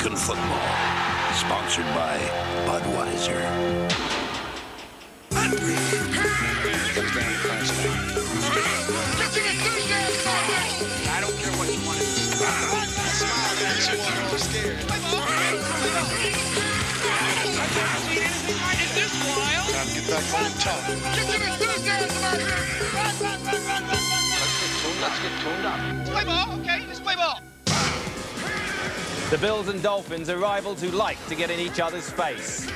American football. Sponsored by Budweiser. I don't care what you want to do. Smile at you all scared. Is this wild? Time to get back on the top. Let's get tuned up. Play ball, okay? Just play ball. The Bills and Dolphins are rivals who like to get in each other's face.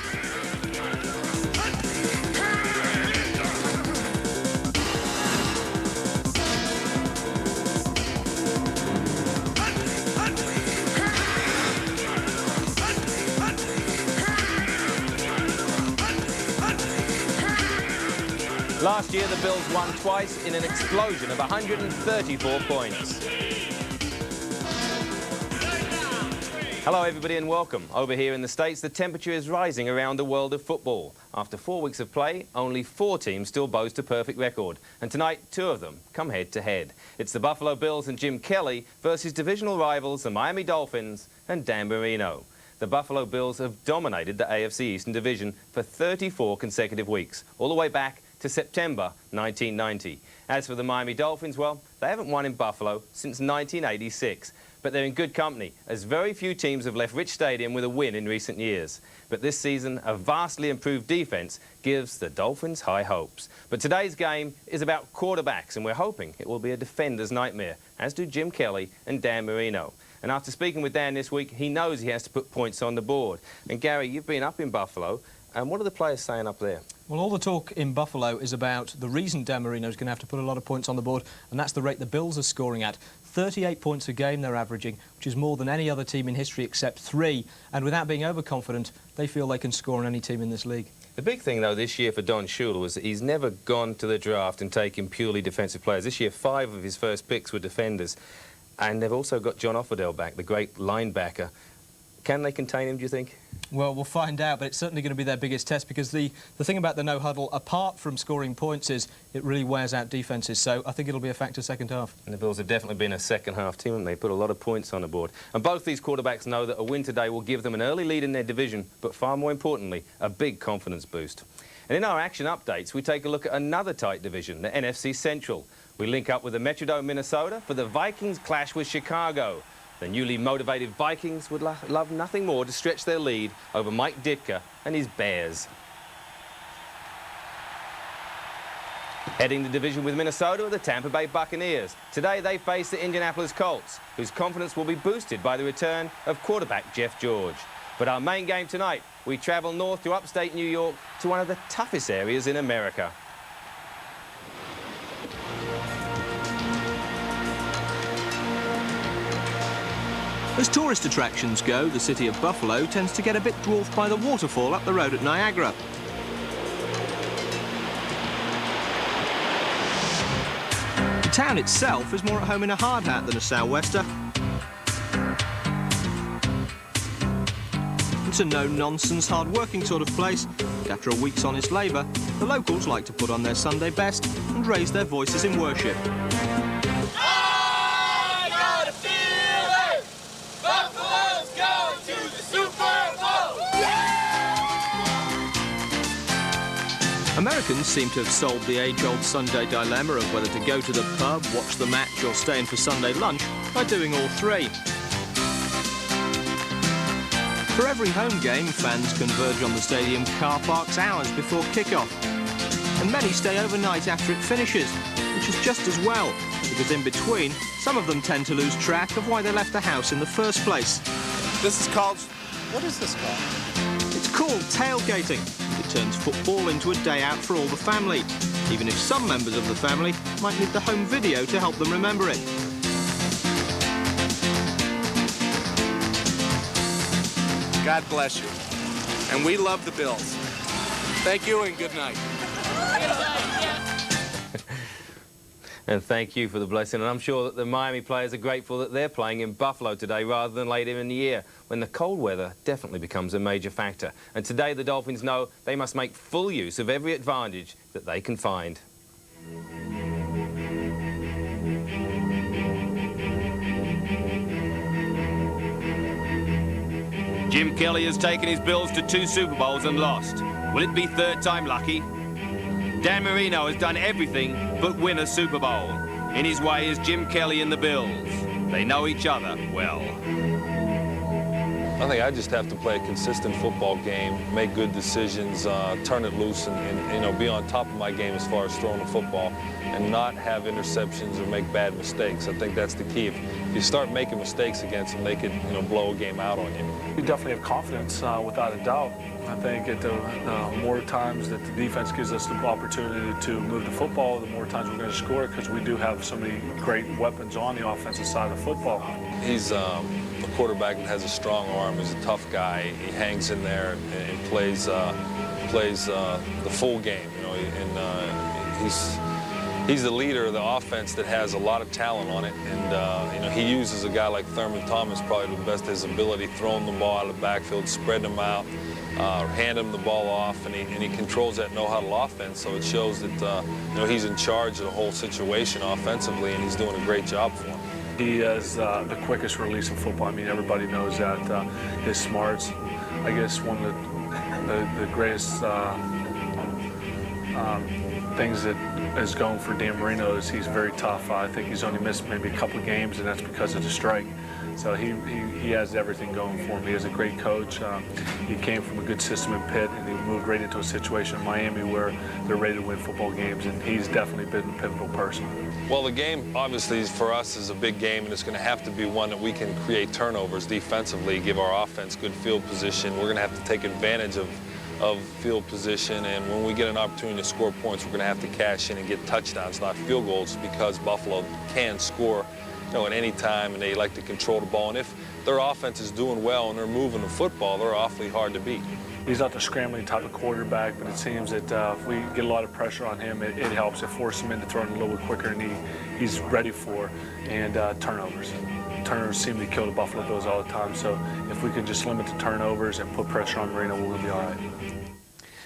Last year, the Bills won twice in an explosion of 134 points. Hello, everybody, and welcome. Over here in the States, the temperature is rising around the world of football. After 4 weeks of play, only 4 teams still boast a perfect record. And tonight, 2 of them come head-to-head. It's the Buffalo Bills and Jim Kelly versus divisional rivals, the Miami Dolphins and Dan Marino. The Buffalo Bills have dominated the AFC Eastern Division for 34 consecutive weeks, all the way back to September 1990. As for the Miami Dolphins, well, they haven't won in Buffalo since 1986. But they're in good company, as very few teams have left Rich Stadium with a win in recent years. But this season, a vastly improved defence gives the Dolphins high hopes. But today's game is about quarterbacks, and we're hoping it will be a defender's nightmare, as do Jim Kelly and Dan Marino. And after speaking with Dan this week, he knows he has to put points on the board. And Gary, you've been up in Buffalo, and what are the players saying up there? Well, all the talk in Buffalo is about the reason Dan Marino's going to have to put a lot of points on the board, and that's the rate the Bills are scoring at. 38 points a game they're averaging, which is more than any other team in history except 3. And without being overconfident, they feel they can score on any team in this league. The big thing, though, this year for Don Shula was that he's never gone to the draft and taken purely defensive players. This year, 5 of his first picks were defenders. And they've also got John Offerdale back, the great linebacker. Can they contain him, do you think? Well, we'll find out, but it's certainly going to be their biggest test, because the thing about the no-huddle, apart from scoring points, is it really wears out defences. So I think it'll be a factor second half. And the Bills have definitely been a second-half team, haven't they? Put a lot of points on the board. And both these quarterbacks know that a win today will give them an early lead in their division, but far more importantly, a big confidence boost. And in our action updates, we take a look at another tight division, the NFC Central. We link up with the Metrodome, Minnesota, for the Vikings clash with Chicago. The newly motivated Vikings would love nothing more to stretch their lead over Mike Ditka and his Bears. Heading the division with Minnesota are the Tampa Bay Buccaneers. Today they face the Indianapolis Colts, whose confidence will be boosted by the return of quarterback Jeff George. But our main game tonight, we travel north to upstate New York to one of the toughest areas in America. As tourist attractions go, the city of Buffalo tends to get a bit dwarfed by the waterfall up the road at Niagara. The town itself is more at home in a hard hat than a sou'wester. It's a no-nonsense, hard-working sort of place. And after a week's honest labour, the locals like to put on their Sunday best and raise their voices in worship. Americans seem to have solved the age-old Sunday dilemma of whether to go to the pub, watch the match or stay in for Sunday lunch by doing all 3. For every home game, fans converge on the stadium car parks hours before kick-off. And many stay overnight after it finishes, which is just as well, because in between, some of them tend to lose track of why they left the house in the first place. This is called... What is this called? It's called tailgating. It turns football into a day out for all the family, even if some members of the family might need the home video to help them remember it. God bless you. And we love the Bills. Thank you and good night. And thank you for the blessing. And I'm sure that the Miami players are grateful that they're playing in Buffalo today rather than later in the year, when the cold weather definitely becomes a major factor. And today the Dolphins know they must make full use of every advantage that they can find. Jim Kelly has taken his Bills to 2 Super Bowls and lost. Will it be third time lucky? Dan Marino has done everything but win a Super Bowl. In his way is Jim Kelly and the Bills. They know each other well. I think I just have to play a consistent football game, make good decisions, turn it loose, and you know, be on top of my game as far as throwing the football, and not have interceptions or make bad mistakes. I think that's the key. If you start making mistakes against them, they could, you know, blow a game out on you. We definitely have confidence, without a doubt. I think at the more times that the defense gives us the opportunity to move the football, the more times we're going to score, because we do have so many great weapons on the offensive side of the football. He's a quarterback that has a strong arm. He's a tough guy. He hangs in there and plays the full game. You know, and he's the leader of the offense that has a lot of talent on it. And you know, he uses a guy like Thurman Thomas probably to the best of his ability, throwing the ball out of the backfield, spreading them out, hand him the ball off, and he controls that no-huddle offense. So it shows that you know, he's in charge of the whole situation offensively, and he's doing a great job for him. He has the quickest release in football. I mean, everybody knows that. His smarts, I guess one of the greatest things that is going for Dan Marino is he's very tough. I think he's only missed maybe a couple of games, and that's because of the strike. So he has everything going for him. He is a great coach. He came from a good system in Pitt, and he moved right into a situation in Miami where they're ready to win football games, and he's definitely been a pivotal person. Well, the game, obviously, for us is a big game, and it's going to have to be one that we can create turnovers defensively, give our offense good field position. We're going to have to take advantage of field position, and when we get an opportunity to score points, we're going to have to cash in and get touchdowns, not field goals, because Buffalo can score, you know, at any time, and they like to control the ball. And if their offense is doing well and they're moving the football, they're awfully hard to beat. He's not the scrambling type of quarterback, but it seems that if we get a lot of pressure on him, it helps. It forces him into throwing a little bit quicker than he's ready for, and turnovers. Turnovers seem to kill the Buffalo Bills all the time, so if we could just limit the turnovers and put pressure on Marino, we'll be all right.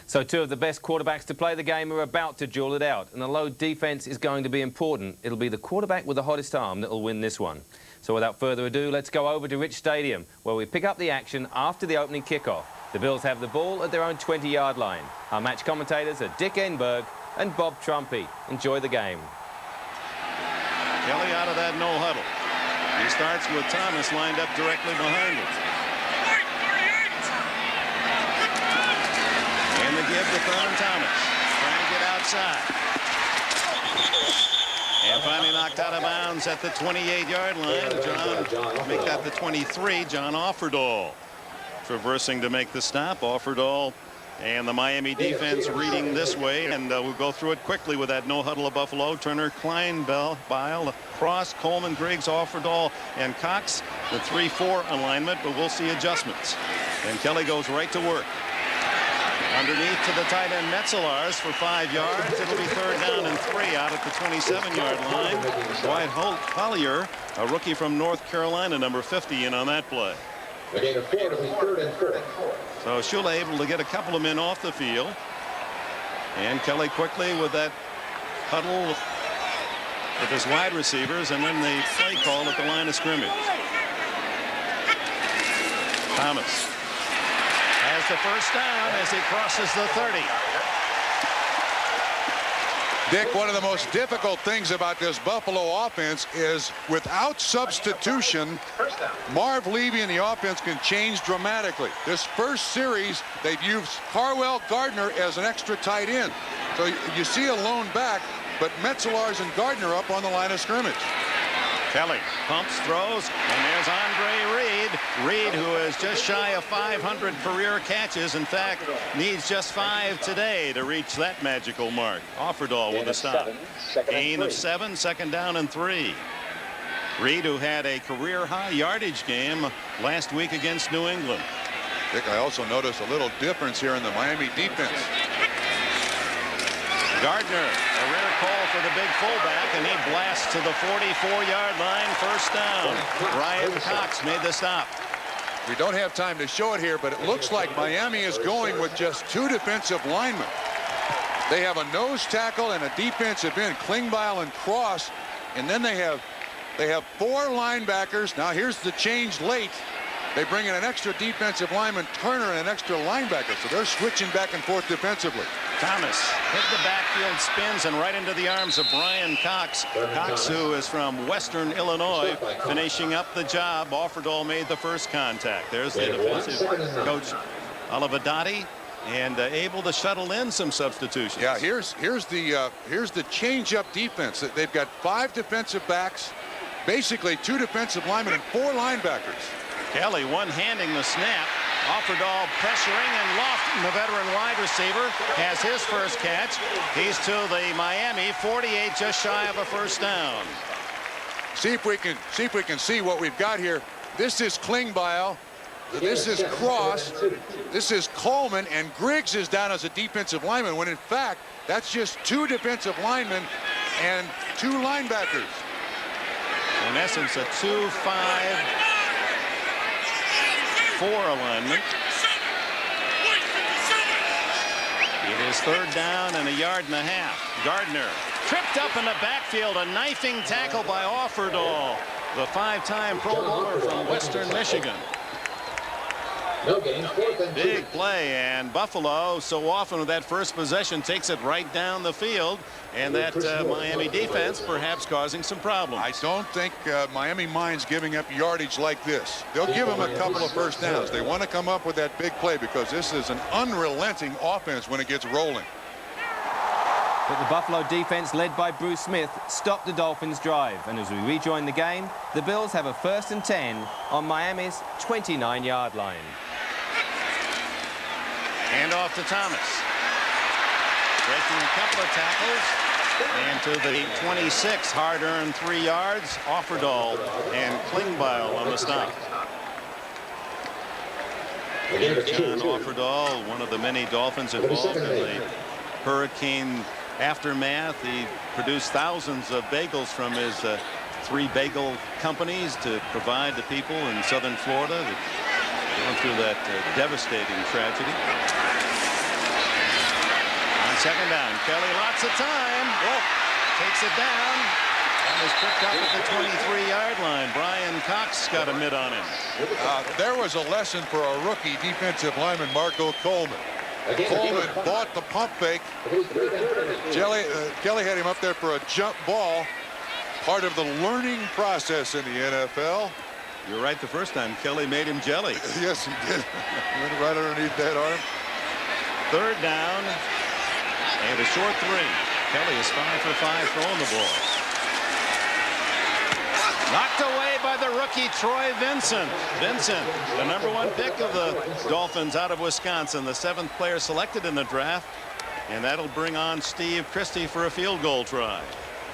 So 2 of the best quarterbacks to play the game are about to duel it out, and although defense is going to be important, it'll be the quarterback with the hottest arm that will win this one. So without further ado, let's go over to Rich Stadium, where we pick up the action after the opening kickoff. The Bills have the ball at their own 20-yard line. Our match commentators are Dick Enberg and Bob Trumpy. Enjoy the game. Kelly out of that no huddle. He starts with Thomas lined up directly behind him. And the give to Thurman Thomas. Trying to get outside. And finally knocked out of bounds at the 28-yard line. John, make that the 23, John Offerdahl. Traversing to make the stop. Offerdahl and the Miami defense reading this way, and we'll go through it quickly with that no huddle of Buffalo. Turner, Klein, Bile, Cross, Coleman, Griggs, Offerdahl, and Cox. The 3-4 alignment, but we'll see adjustments. And Kelly goes right to work. Underneath to the tight end Metzelars for 5 yards. It'll be 3rd down and 3 out at the 27-yard line. Dwight Collier, a rookie from North Carolina, number 50, in on that play. So Shula able to get a couple of men off the field. And Kelly quickly with that huddle with his wide receivers, and then the play call at the line of scrimmage. Thomas has the first down as he crosses the 30. Dick, one of the most difficult things about this Buffalo offense is without substitution, Marv Levy and the offense can change dramatically. This first series, they've used Harwell Gardner as an extra tight end. So you see a lone back, but Metzelars and Gardner up on the line of scrimmage. Kelly pumps, throws, and there's Andre Reed. Reed, who is just shy of 500 career catches. In fact, needs just 5 today to reach that magical mark. Offerdahl with a stop. Gain of 7, 2nd down and 3. Reed, who had a career-high yardage game last week against New England. Dick, I also noticed a little difference here in the Miami defense. Gardner, a rare call for the big fullback, and he blasts to the 44-yard line, 1st down. Ryan Cox made the stop. We don't have time to show it here, but it looks like Miami is going with just 2 defensive linemen. They have a nose tackle and a defensive end, Klingbeil and Cross, and then they have 4 linebackers. Now here's the change late. They bring in an extra defensive lineman, Turner, and an extra linebacker, so they're switching back and forth defensively. Thomas hit the backfield, spins, and right into the arms of Brian Cox. Cox, who is from Western Illinois, finishing up the job. Offerdahl made the first contact. There's the defensive coach, Olivadotti, and able to shuttle in some substitutions. Yeah, here's the change-up defense. They've got 5 defensive backs, basically 2 defensive linemen and 4 linebackers. Kelly one-handing the snap. Offerdahl pressuring, and Lofton, the veteran wide receiver, has his first catch. He's to the Miami 48, just shy of a first down. See if we can see what we've got here. This is Klingbeil. This is Cross. This is Coleman, and Griggs is down as a defensive lineman, when in fact that's just 2 defensive linemen and 2 linebackers. In essence, a 2-5-4 alignment. It is 3rd down and a yard and a half. Gardner tripped up in the backfield. A knifing tackle by Offerdahl, the 5-time Pro Bowler from Western Michigan. Big play, and Buffalo so often with that first possession takes it right down the field, and that Miami defense perhaps causing some problems. I don't think Miami minds giving up yardage like this. They'll give them a couple of first downs. They want to come up with that big play because this is an unrelenting offense when it gets rolling. But the Buffalo defense, led by Bruce Smith, stopped the Dolphins' drive. And as we rejoin the game, the Bills have a 1st and 10 on Miami's 29-yard line. Hand off to Thomas. Breaking a couple of tackles. And to the 26, hard-earned 3 yards. Offerdahl and Klingbeil on the stop. John Offerdahl, one of the many Dolphins involved in the hurricane aftermath. He produced thousands of bagels from his 3 bagel companies to provide to people in southern Florida that went through that devastating tragedy. On 2nd down, Kelly, lots of time. Takes it down and is picked up at the 23-yard line. Brian Cox got a mid on him. There was a lesson for a rookie defensive lineman, Marco Coleman. Coleman bought the pump fake. Kelly had him up there for a jump ball. Part of the learning process in the NFL. You're right the first time. Kelly made him jelly. Yes, he did. Went right underneath that arm. 3rd down and a short 3. Kelly is 5 for 5 throwing the ball. Knocked away by the rookie Troy Vincent. Vincent, the #1 pick of the Dolphins out of Wisconsin, the 7th player selected in the draft, and that'll bring on Steve Christie for a field goal try.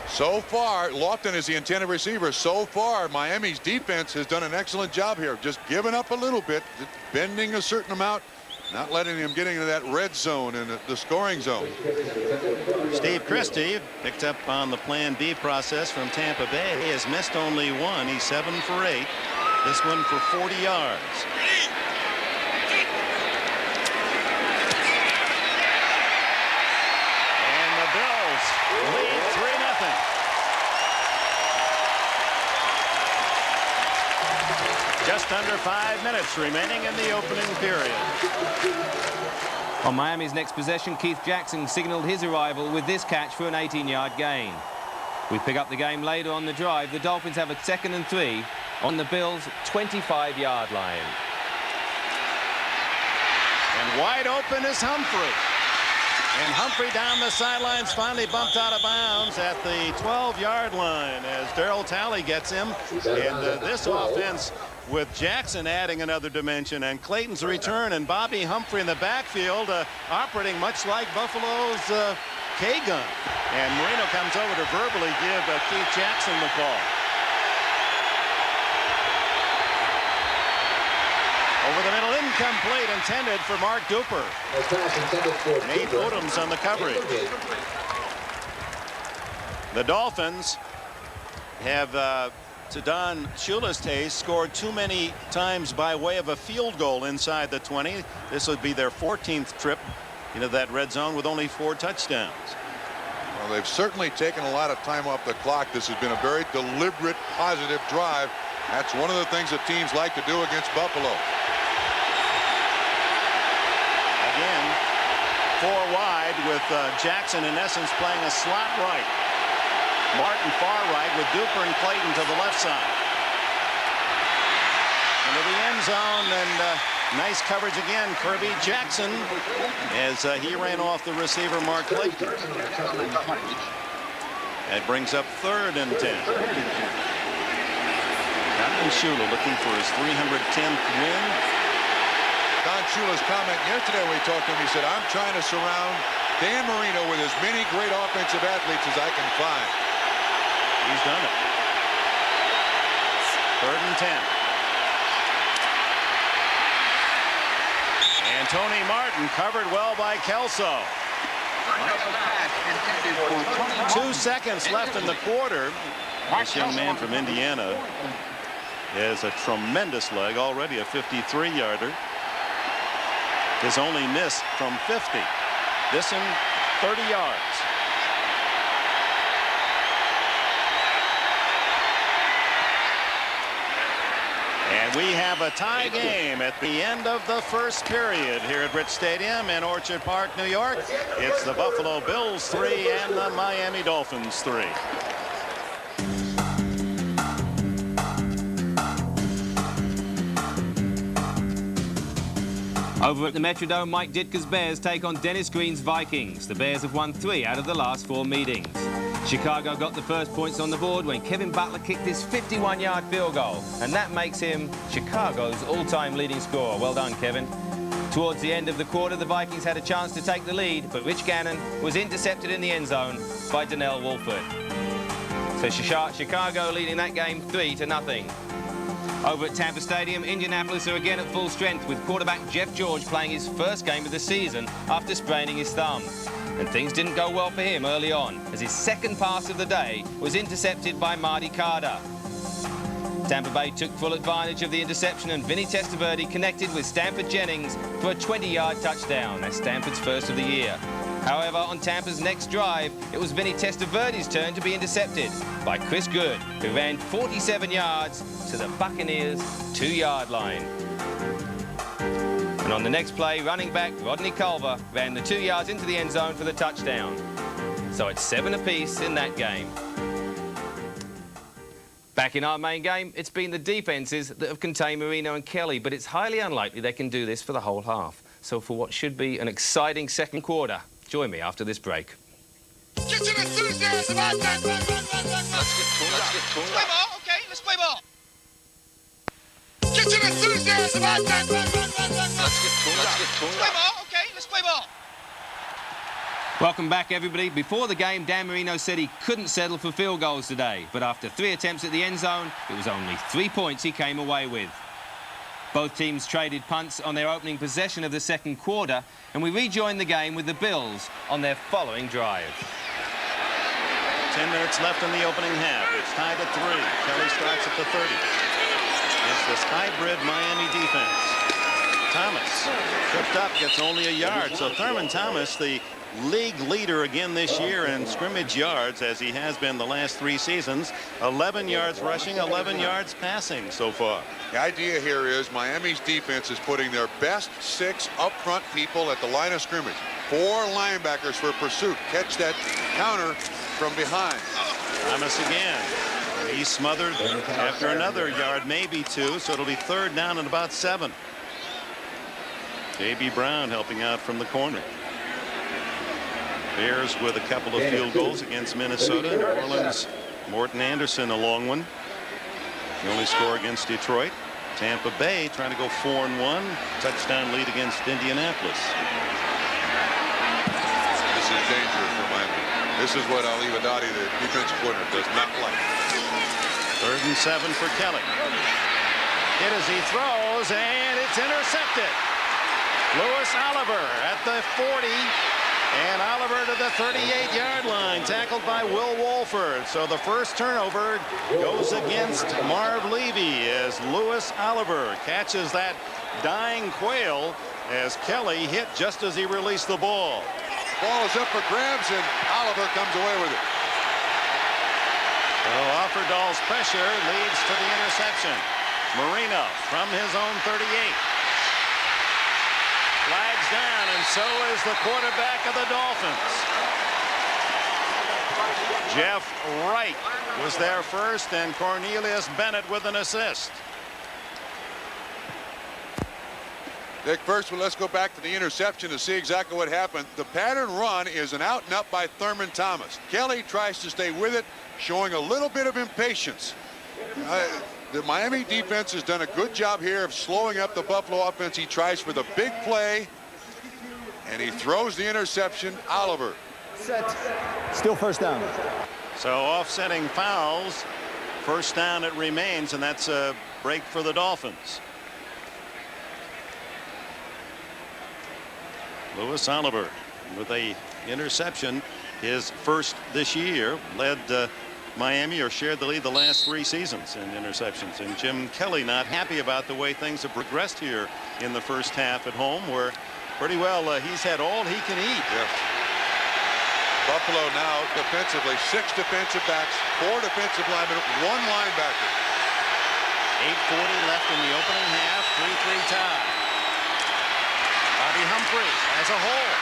So far, Lofton is the intended receiver. So far, Miami's defense has done an excellent job here, just giving up a little bit, bending a certain amount, not letting him get into that red zone and the scoring zone. Steve Christie picked up on the Plan B process from Tampa Bay. He has missed only 1. He's 7 for 8. This one for 40 yards. And the Bills lead 3-0. Just under 5 minutes remaining in the opening period. On Miami's next possession, Keith Jackson signaled his arrival with this catch for an 18-yard gain. We pick up the game later on the drive. The Dolphins have a 2nd and 3 on the Bills' 25-yard line. And wide open is Humphrey. And Humphrey down the sidelines, finally bumped out of bounds at the 12-yard line as Darryl Talley gets him. And this offense, with Jackson adding another dimension and Clayton's return and Bobby Humphrey in the backfield, operating much like Buffalo's K-gun. And Marino comes over to verbally give Keith Jackson the call. Over the middle, incomplete, intended for Mark Duper. Nate Odoms on the coverage. The Dolphins have, to Don Shula's taste, scored too many times by way of a field goal inside the 20. This would be their 14th trip into that red zone with only 4 touchdowns. Well, they've certainly taken a lot of time off the clock. This has been a very deliberate, positive drive. That's one of the things that teams like to do against Buffalo. Again, 4 wide with Jackson in essence playing a slot right. Martin far right with Duper and Clayton to the left side. Into the end zone, and nice coverage again. Kirby Jackson as he ran off the receiver Mark Clayton. That brings up 3rd and 10. Don Shula looking for his 310th win. Don Shula's comment yesterday when we talked to him, he said, I'm trying to surround Dan Marino with as many great offensive athletes as I can find. He's done it. 3rd and 10. And Tony Martin covered well by Kelso. 2 seconds left in the quarter. This young man from Indiana has a tremendous leg, already a 53-yarder. His only miss from 50. This in 30 yards. And we have a tie game at the end of the first period here at Rich Stadium in Orchard Park, New York. It's the Buffalo Bills 3 and the Miami Dolphins 3. Over at the Metrodome, Mike Ditka's Bears take on Dennis Green's Vikings. The Bears have won 3 out of the last 4 meetings. Chicago got the first points on the board when Kevin Butler kicked his 51-yard field goal, and that makes him Chicago's all-time leading scorer. Well done, Kevin. Towards the end of the quarter, the Vikings had a chance to take the lead, but Rich Gannon was intercepted in the end zone by Donnell Wolford. So Chicago leading that game 3-0. Over at Tampa Stadium, Indianapolis are again at full strength with quarterback Jeff George playing his first game of the season after spraining his thumb. And things didn't go well for him early on, as his second pass of the day was intercepted by Marty Carter. Tampa Bay took full advantage of the interception, and Vinny Testaverde connected with Stanford Jennings for a 20-yard touchdown. That's Stanford's first of the year. However, on Tampa's next drive, it was Vinny Testaverde's turn to be intercepted by Chris Good, who ran 47 yards to the Buccaneers' 2-yard line. And on the next play, running back Rodney Culver ran the 2 yards into the end zone for the touchdown. So it's 7 apiece in that game. Back in our main game, it's been the defences that have contained Marino and Kelly, but it's highly unlikely they can do this for the whole half. So for what should be an exciting second quarter, join me after this break. Get some enthusiasm out there. Let's get tuned up. Play ball, okay? Let's play ball. Get some enthusiasm out there. Let's get tuned up. Play ball, okay? Let's play ball. Welcome back, everybody. Before the game, Dan Marino said he couldn't settle for field goals today, but after 3 attempts at the end zone, it was only 3 points he came away with. Both teams traded punts on their opening possession of the second quarter, and we rejoined the game with the Bills on their following drive. 10 minutes left in the opening half. It's tied at 3. Kelly starts at the 30. It's this hybrid Miami defense. Thomas tripped up, gets only a yard. So Thurman Thomas, the league leader again this year in scrimmage yards, as he has been the last 3 seasons. 11 yards rushing, 11 yards passing so far. The idea here is Miami's defense is putting their best 6 up-front people at the line of scrimmage. 4 linebackers for pursuit. Catch that counter from behind. Thomas again. And he's smothered after another yard, maybe 2, so it'll be 3rd down and about 7. J.B. Brown helping out from the corner. Bears with a couple of field goals against Minnesota. New Orleans, Morton Anderson, a long one. The only score against Detroit. Tampa Bay trying to go 4-1. Touchdown lead against Indianapolis. This is dangerous for Miami. This is what Ali Vadati, the defensive coordinator, does not like. 3rd and 7 for Kelly. Hit as he throws, and it's intercepted. Lewis Oliver at the 40. And Oliver to the 38-yard line, tackled by Will Wolford. So the first turnover goes against Marv Levy as Lewis Oliver catches that dying quail as Kelly hit just as he released the ball. Ball is up for grabs, and Oliver comes away with it. So Offerdahl's pressure leads to the interception. Marino from his own 38. Flags down, and so is the quarterback of the Dolphins. Jeff Wright was there first, and Cornelius Bennett with an assist. Dick, first, well, let's go back to the interception to see exactly what happened. The pattern run is an out and up by Thurman Thomas. Kelly tries to stay with it, showing a little bit of impatience. The Miami defense has done a good job here of slowing up the Buffalo offense. He tries for the big play, and he throws the interception. Oliver. Set. Still first down. So offsetting fouls. First down it remains, and that's a break for the Dolphins. Louis Oliver with a interception, his first this year, led Miami, or shared the lead the last 3 seasons in interceptions. And Jim Kelly not happy about the way things have progressed here in the first half at home, where pretty well he's had all he can eat. Yeah. Buffalo now defensively, 6 defensive backs, 4 defensive linemen, 1 linebacker. 8:40 left in the opening half, 3-3 tie. Bobby Humphrey as a hole.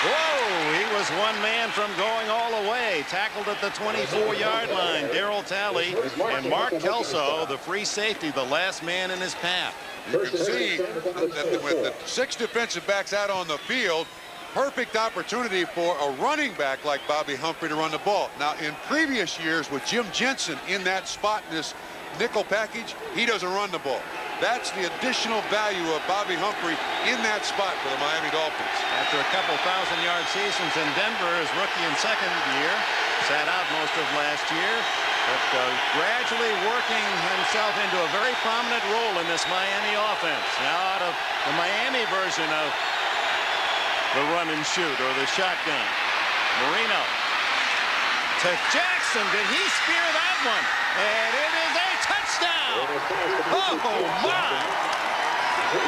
Whoa, he was 1 man from going all the way. Tackled at the 24-yard line. Darryl Talley and Mark Kelso, the free safety, the last man in his path. You can see that with the 6 defensive backs out on the field, perfect opportunity for a running back like Bobby Humphrey to run the ball. Now, in previous years with Jim Jensen in that spot in this nickel package, he doesn't run the ball. That's the additional value of Bobby Humphrey in that spot for the Miami Dolphins. After a couple 1,000-yard seasons in Denver, his rookie and second year, sat out most of last year, but gradually working himself into a very prominent role in this Miami offense. Now out of the Miami version of the run and shoot, or the shotgun. Marino to Jackson. Did he spear that one? And it is a touchdown. Oh, my.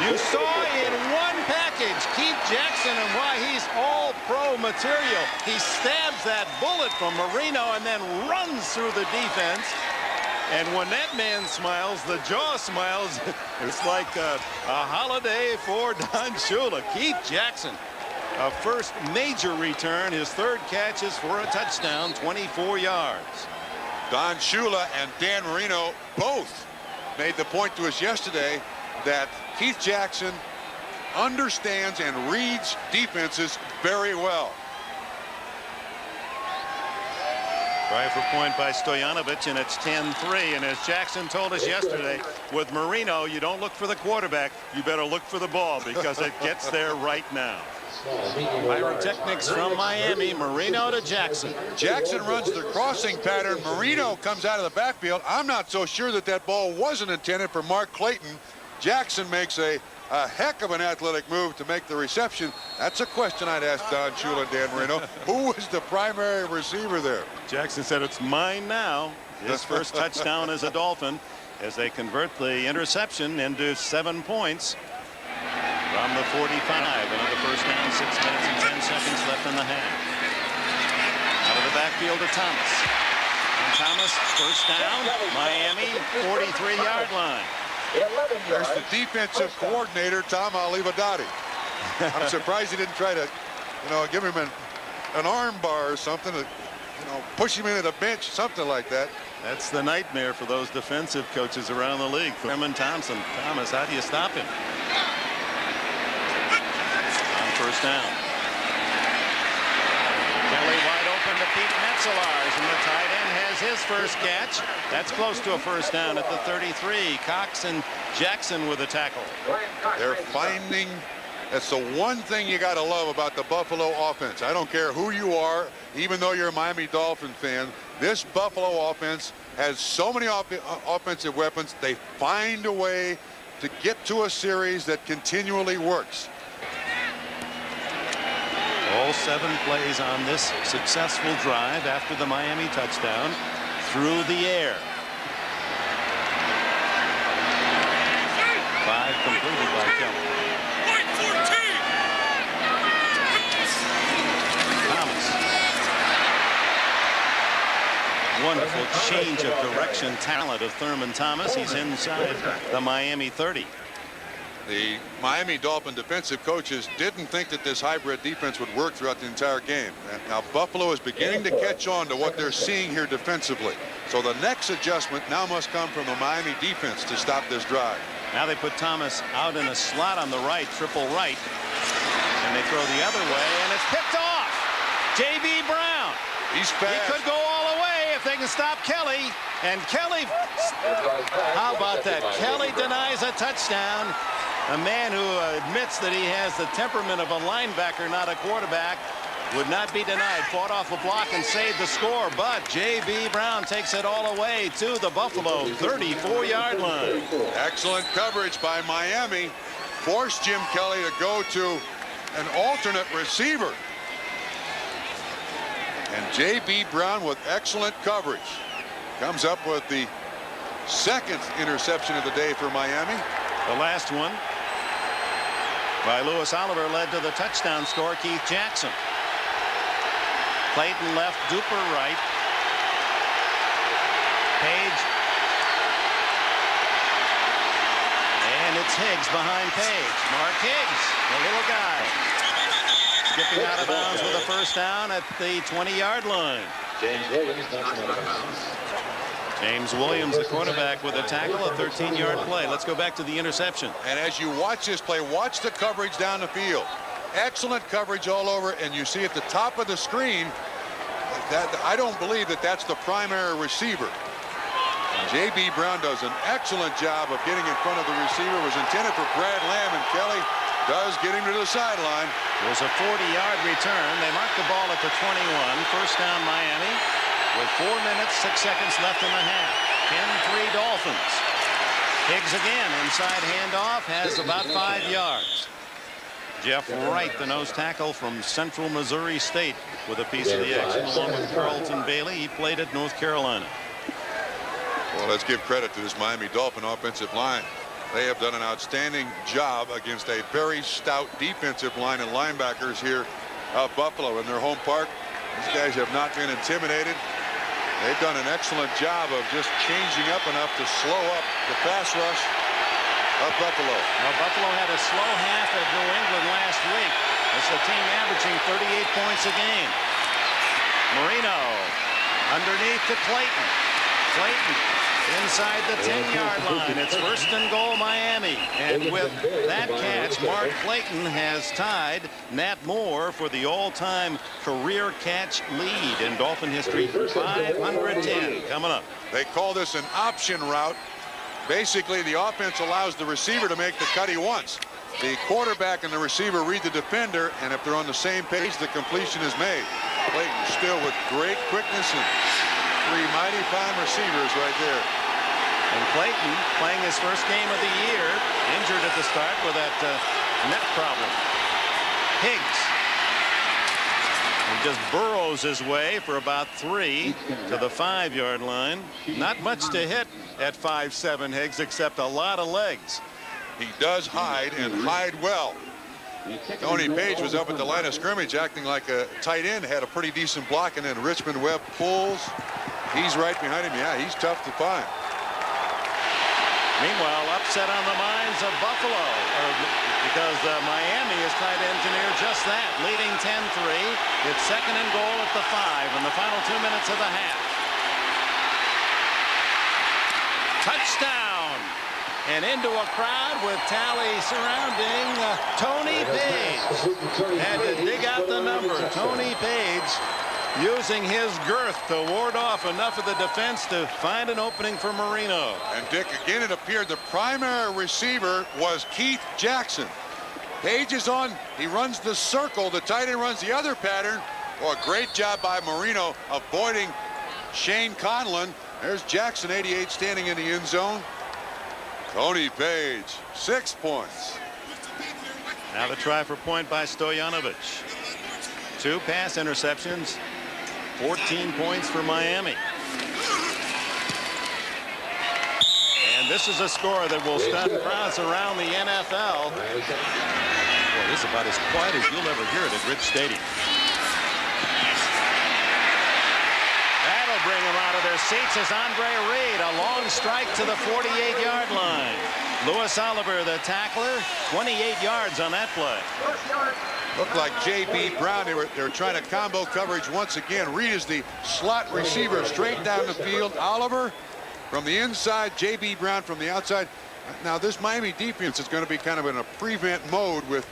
You saw in one package Keith Jackson and why he's all-pro material. He stabs that bullet from Marino and then runs through the defense. And when that man smiles, the jaw smiles. It's like a holiday for Don Shula. Keith Jackson, a first major return. His 3rd catch is for a touchdown, 24 yards. Don Shula and Dan Marino both made the point to us yesterday that Keith Jackson understands and reads defenses very well. Try for point by Stoyanovich, and it's 10-3. And as Jackson told us yesterday, with Marino, you don't look for the quarterback. You better look for the ball, because it gets there right now. Pyrotechnics from Miami, Marino to Jackson. Jackson runs the crossing pattern. Marino comes out of the backfield. I'm not so sure that that ball wasn't intended for Mark Clayton. Jackson makes a heck of an athletic move to make the reception. That's a question I'd ask Don Shula and Dan Marino. Who was the primary receiver there? Jackson said, it's mine now. His first touchdown as a Dolphin, as they convert the interception into 7 points. From the 45, another first down, 6 minutes and 10 seconds left in the half. Out of the backfield to Thomas. And Thomas, first down, Miami, 43-yard line. There's the defensive coordinator, Tom Olivadotti. I'm surprised he didn't try to, give him an arm bar or something, to, push him into the bench, something like that. That's the nightmare for those defensive coaches around the league. Thurman Thompson. Thomas, how do you stop him? First down. Kelly wide open to Pete Metzelaars, and the tight end has his first catch. That's close to a first down at the 33. Cox and Jackson with a tackle. They're finding, that's the one thing you got to love about the Buffalo offense. I don't care who you are, even though you're a Miami Dolphin fan, this Buffalo offense has so many offensive weapons. They find a way to get to a series that continually works. All 7 plays on this successful drive after the Miami touchdown through the air. 5 completed by Kelly. Thomas. 1 wonderful change of direction talent of Thurman Thomas. He's inside the Miami 30. The Miami Dolphin defensive coaches didn't think that this hybrid defense would work throughout the entire game. And now Buffalo is beginning to catch on to what they're seeing here defensively. So the next adjustment now must come from the Miami defense to stop this drive. Now they put Thomas out in a slot on the right, triple right. And they throw the other way, and it's picked off. J.B. Brown. He's fast. He could go all the way if they can stop Kelly. And Kelly, how about that? Kelly denies a touchdown. A man who admits that he has the temperament of a linebacker, not a quarterback, would not be denied. Fought off a block and saved the score. But J.B. Brown takes it all the way to the Buffalo 34-yard line. Excellent coverage by Miami. Forced Jim Kelly to go to an alternate receiver. And J.B. Brown with excellent coverage comes up with the second interception of the day for Miami. The last one by Lewis Oliver led to the touchdown score. Keith Jackson. Clayton left, Duper right. Page. And it's Higgs behind Page. Mark Higgs, the little guy. Skipping out of bounds with a first down at the 20-yard line. James Williams, the cornerback, with a tackle, a 13-yard play. Let's go back to the interception. And as you watch this play, watch the coverage down the field. Excellent coverage all over, and you see at the top of the screen that I don't believe that that's the primary receiver. J.B. Brown does an excellent job of getting in front of the receiver. It was intended for Brad Lamb, and Kelly does get him to the sideline. It was a 40-yard return. They marked the ball at the 21. First down, Miami. With 4 minutes, 6 seconds left in the half. 10-3 Dolphins. Higgs again, inside handoff, has about 5 yards. Jeff Wright, the nose tackle from Central Missouri State, with a piece of the action, along with Carlton Bailey. He played at North Carolina. Well, let's give credit to this Miami Dolphin offensive line. They have done an outstanding job against a very stout defensive line and linebackers here of Buffalo in their home park. These guys have not been intimidated. They've done an excellent job of just changing up enough to slow up the pass rush of Buffalo. Well, Buffalo had a slow half at New England last week. It's a team averaging 38 points a game. Marino underneath to Clayton. Clayton inside the 10-yard line. It's first and goal, Miami. And with that catch, Mark Clayton has tied Nat Moore for the all-time career catch lead in Dolphin history. 510 coming up. They call this an option route. Basically, the offense allows the receiver to make the cut he wants. The quarterback and the receiver read the defender, and if they're on the same page, the completion is made. Clayton still with great quickness and 3 mighty fine receivers right there. And Clayton playing his first game of the year, injured at the start with that neck problem. Higgs. He just burrows his way for about 3 to the 5-yard line. Not much to hit at 5'7" Higgs, except a lot of legs. He does hide and hide well. Tony Page was up at the line of scrimmage acting like a tight end, had a pretty decent block, and then Richmond Webb pulls. He's right behind him. Yeah, he's tough to find. Meanwhile, upset on the minds of Buffalo, because Miami is trying to engineer just that, leading 10-3. It's second and goal at the 5 in the final 2 minutes of the half. Touchdown! And into a crowd with tally surrounding Tony Page. Had to dig out the number. Tony Page using his girth to ward off enough of the defense to find an opening for Marino. And Dick, again, it appeared the primary receiver was Keith Jackson. Page is on. He runs the circle. The tight end runs the other pattern. Oh, a great job by Marino avoiding Shane Conlon. There's Jackson, 88, standing in the end zone. Tony Page, 6 points. Now the try for point by Stojanovic. 2 pass interceptions, 14 points for Miami. And this is a score that will stun crowds around the NFL. Boy, this is about as quiet as you'll ever hear it at Rich Stadium. That'll bring them out of their their seats is Andre Reed. A long strike to the 48-yard line. Louis Oliver, the tackler, 28 yards on that play. Looked like J.B. Brown. They were trying to combo coverage once again. Reed is the slot receiver straight down the field. Oliver from the inside, J.B. Brown from the outside. Now this Miami defense is going to be kind of in a prevent mode with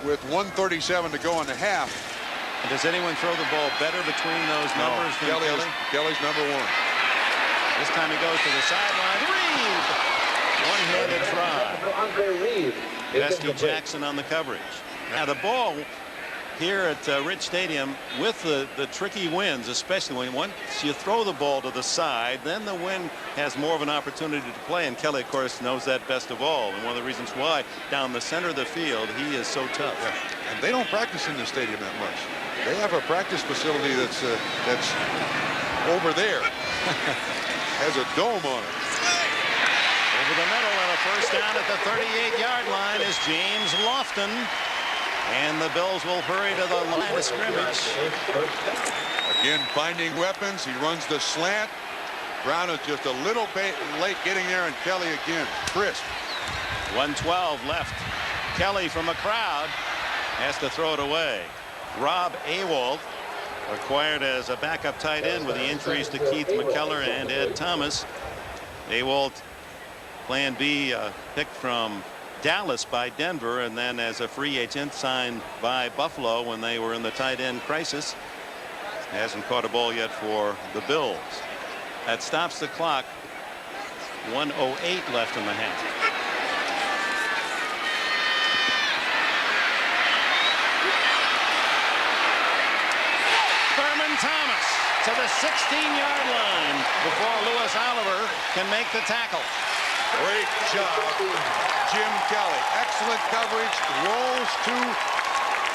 1:37 to go in the half. And does anyone throw the ball better between those numbers than Kelly? Kelly's number one. This time he goes to the sideline. Reed! One-handed try. Bestie Jackson on the coverage. Now the ball here at Rich Stadium with the tricky winds, especially when once you throw the ball to the side, then the wind has more of an opportunity to play. And Kelly, of course, knows that best of all. And one of the reasons why down the center of the field, he is so tough. Yeah. And they don't practice in the stadium that much. They have a practice facility that's over there. Has a dome on it. Over the middle and a first down at the 38-yard line is James Lofton. And the Bills will hurry to the line of scrimmage. Again, finding weapons. He runs the slant. Brown is just a little bit late getting there, and Kelly again, crisp. 1:12 left. Kelly from a crowd has to throw it away. Rob Awald, acquired as a backup tight end with the injuries to Keith McKellar and Ed Thomas. Awald, plan B, picked from Dallas by Denver, and then as a free agent signed by Buffalo when they were in the tight end crisis. Hasn't caught a ball yet for the Bills. That stops the clock. 1:08 left in the half. Thurman Thomas to the 16-yard line before Louis Oliver can make the tackle. Great job, Jim Kelly. Excellent coverage. Rolls to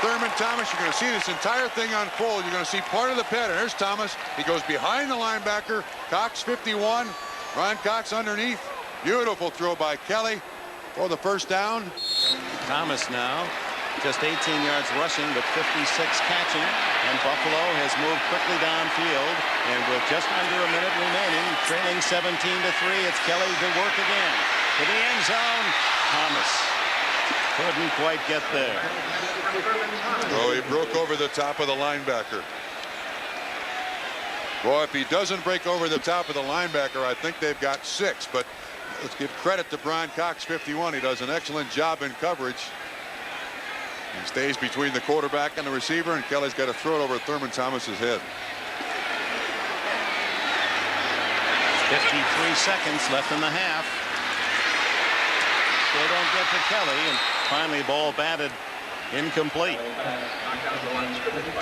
Thurman Thomas. You're going to see this entire thing unfold. You're going to see part of the pattern. There's Thomas. He goes behind the linebacker. Cox 51. Ron Cox underneath. Beautiful throw by Kelly for the first down. Thomas now just 18 yards rushing, but 56 catching. And Buffalo has moved quickly downfield. And with just under a minute remaining, trailing 17-3, it's Kelly to work again. To the end zone. Thomas couldn't quite get there. Oh, he broke over the top of the linebacker. Boy, if he doesn't break over the top of the linebacker, I think they've got 6. But let's give credit to Brian Cox, 51. He does an excellent job in coverage. He stays between the quarterback and the receiver, and Kelly's got to throw it over Thurman Thomas's head. 53 seconds left in the half. Still don't get to Kelly, and finally ball batted incomplete.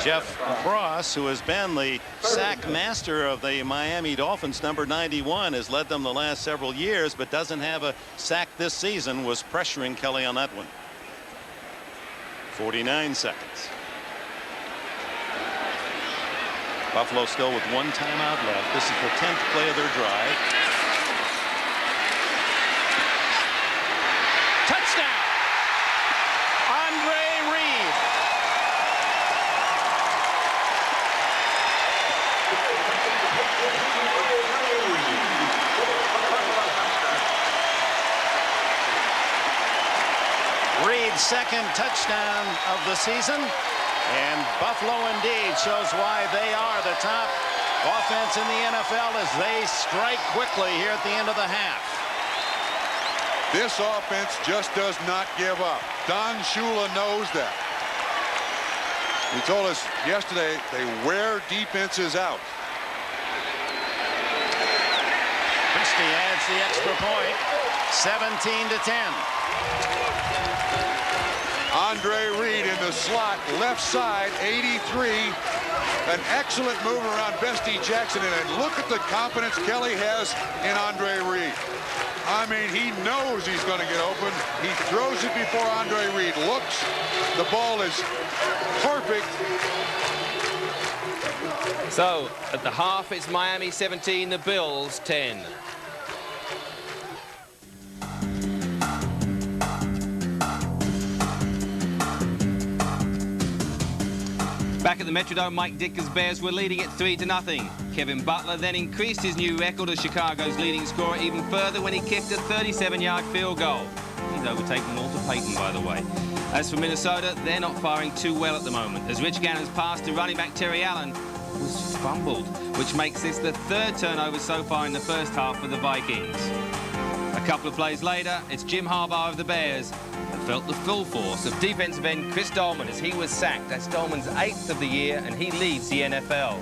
Jeff Cross, who has been the sack master of the Miami Dolphins, number 91, has led them the last several years, but doesn't have a sack this season, was pressuring Kelly on that one. 49 seconds. Buffalo still with 1 timeout left. This is the 10th play of their drive. Touchdown! Andre Reed. Reed's second touchdown of the season. And Buffalo indeed shows why they are the top offense in the NFL as they strike quickly here at the end of the half. This offense just does not give up. Don Shula knows that. He told us yesterday they wear defenses out. Christie adds the extra point. 17-10. Andre Reed in the slot, left side, 83. An excellent move around Bestie Jackson. And look at the confidence Kelly has in Andre Reed. I mean, he knows he's going to get open. He throws it before Andre Reed looks. The ball is perfect. So, at the half, it's Miami 17, the Bills 10. Back at the Metrodome, Mike Ditka's Bears were leading it 3-0. Kevin Butler then increased his new record as Chicago's leading scorer even further when he kicked a 37-yard field goal. He's overtaken Walter Payton, by the way. As for Minnesota, they're not firing too well at the moment, as Rich Gannon's pass to running back Terry Allen was fumbled, which makes this the third turnover so far in the first half for the Vikings. A couple of plays later, it's Jim Harbaugh of the Bears that felt the full force of defensive end Chris Dolman as he was sacked. That's Dolman's 8th of the year, and he leads the NFL.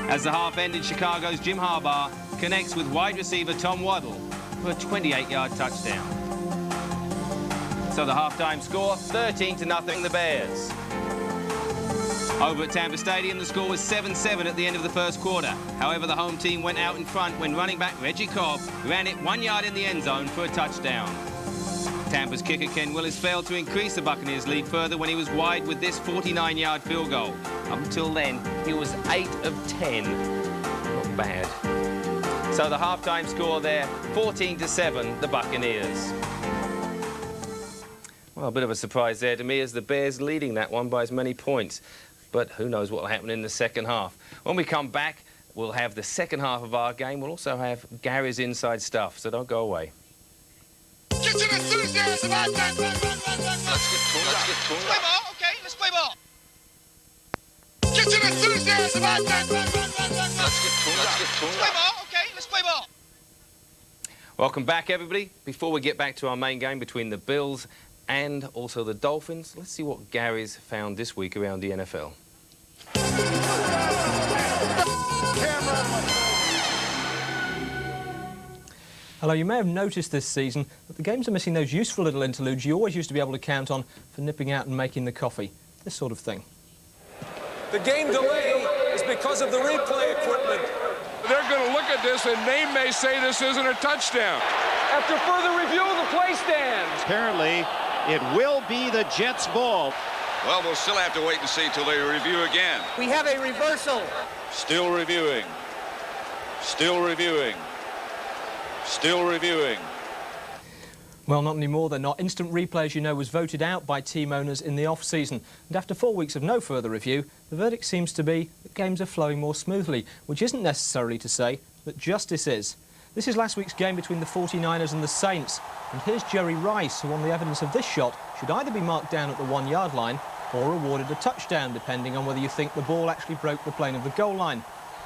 As the half ended, Chicago's Jim Harbaugh connects with wide receiver Tom Waddle for a 28-yard touchdown. So the halftime score, 13-0 the Bears. Over at Tampa Stadium, the score was 7-7 at the end of the first quarter. However, the home team went out in front when running back Reggie Cobb ran it 1 yard in the end zone for a touchdown. Tampa's kicker Ken Willis failed to increase the Buccaneers' lead further when he was wide with this 49-yard field goal. Up until then, he was 8 of 10. Not bad. So the halftime score there, 14-7, the Buccaneers. Well, a bit of a surprise there to me as the Bears leading that one by as many points. But who knows what will happen in the second half. When we come back, we'll have the second half of our game. We'll also have Gary's inside stuff, so don't go away. Get to the enthusiasm out there. Let's get to play ball, okay? Let's play ball. Get to the enthusiasm out there. Let's get play ball, okay? Let's play ball. Welcome back, everybody. Before we get back to our main game between the Bills and also the Dolphins, let's see what Gary's found this week around the NFL. Hello, you may have noticed this season that the games are missing those useful little interludes you always used to be able to count on for nipping out and making the coffee. This sort of thing. The game delay is because of the replay equipment. They're going to look at this and they may say this isn't a touchdown. After further review, the play stands. Apparently, it will be the Jets' ball. Well, we'll still have to wait and see till they review again. We have a reversal. Still reviewing. Still reviewing. Still reviewing. Well, not anymore. They're not. Instant replay, as you know, was voted out by team owners in the off-season. And after 4 weeks of no further review, the verdict seems to be that games are flowing more smoothly, which isn't necessarily to say that justice is. This is last week's game between the 49ers and the Saints. And here's Jerry Rice, who on the evidence of this shot should either be marked down at the 1 yard line or awarded a touchdown, depending on whether you think the ball actually broke the plane of the goal line.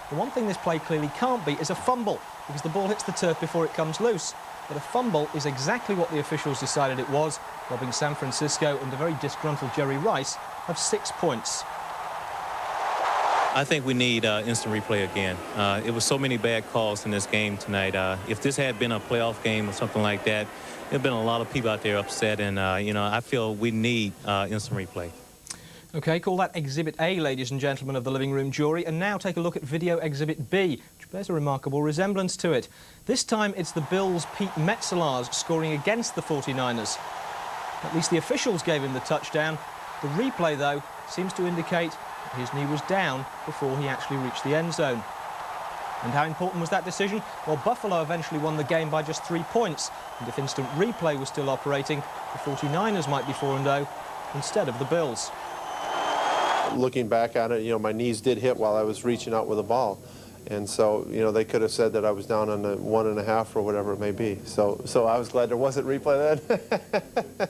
The one thing this play clearly can't be is a fumble, because the ball hits the turf before it comes loose. But a fumble is exactly what the officials decided it was, robbing San Francisco and a very disgruntled Jerry Rice of 6 points. I think we need instant replay again. It was so many bad calls in this game tonight. If this had been a playoff game or something like that, there have been a lot of people out there upset, and, you know, I feel we need instant replay. OK, call that Exhibit A, ladies and gentlemen of the living room jury, and now take a look at Video Exhibit B, which bears a remarkable resemblance to it. This time it's the Bills' Pete Metzelaars scoring against the 49ers. At least the officials gave him the touchdown. The replay, though, seems to indicate that his knee was down before he actually reached the end zone. And how important was that decision? Well, Buffalo eventually won the game by just 3 points, and if instant replay was still operating, the 49ers might be 4-0 instead of the Bills. Looking back at it, you know, my knees did hit while I was reaching out with the ball. And so, you know, they could have said that I was down on the 1.5 or whatever it may be. So I was glad there wasn't replay then.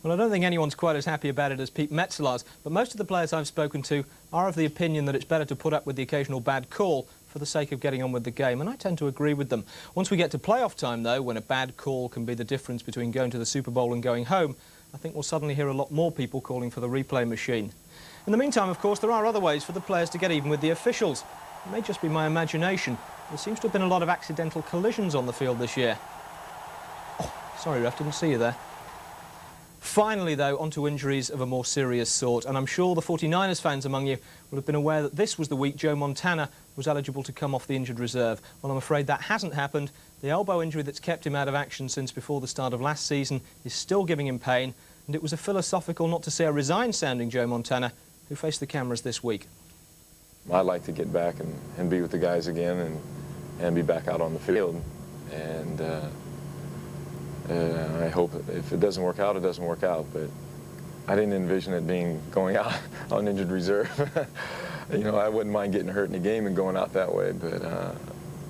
Well, I don't think anyone's quite as happy about it as Pete Metzelaars, but most of the players I've spoken to are of the opinion that it's better to put up with the occasional bad call for the sake of getting on with the game, and I tend to agree with them. Once we get to playoff time, though, when a bad call can be the difference between going to the Super Bowl and going home, I think we'll suddenly hear a lot more people calling for the replay machine. In the meantime, of course, there are other ways for the players to get even with the officials. It may just be my imagination. There seems to have been a lot of accidental collisions on the field this year. Oh, sorry, ref, didn't see you there. Finally, though, onto injuries of a more serious sort, and I'm sure the 49ers fans among you will have been aware that this was the week Joe Montana was eligible to come off the injured reserve. Well, I'm afraid that hasn't happened. The elbow injury that's kept him out of action since before the start of last season is still giving him pain, and it was a philosophical, not to say a resigned-sounding Joe Montana who faced the cameras this week. I'd like to get back and be with the guys again and be back out on the field. And I hope if it doesn't work out, it doesn't work out. But I didn't envision it going out on injured reserve. you know, I wouldn't mind getting hurt in the game and going out that way, but,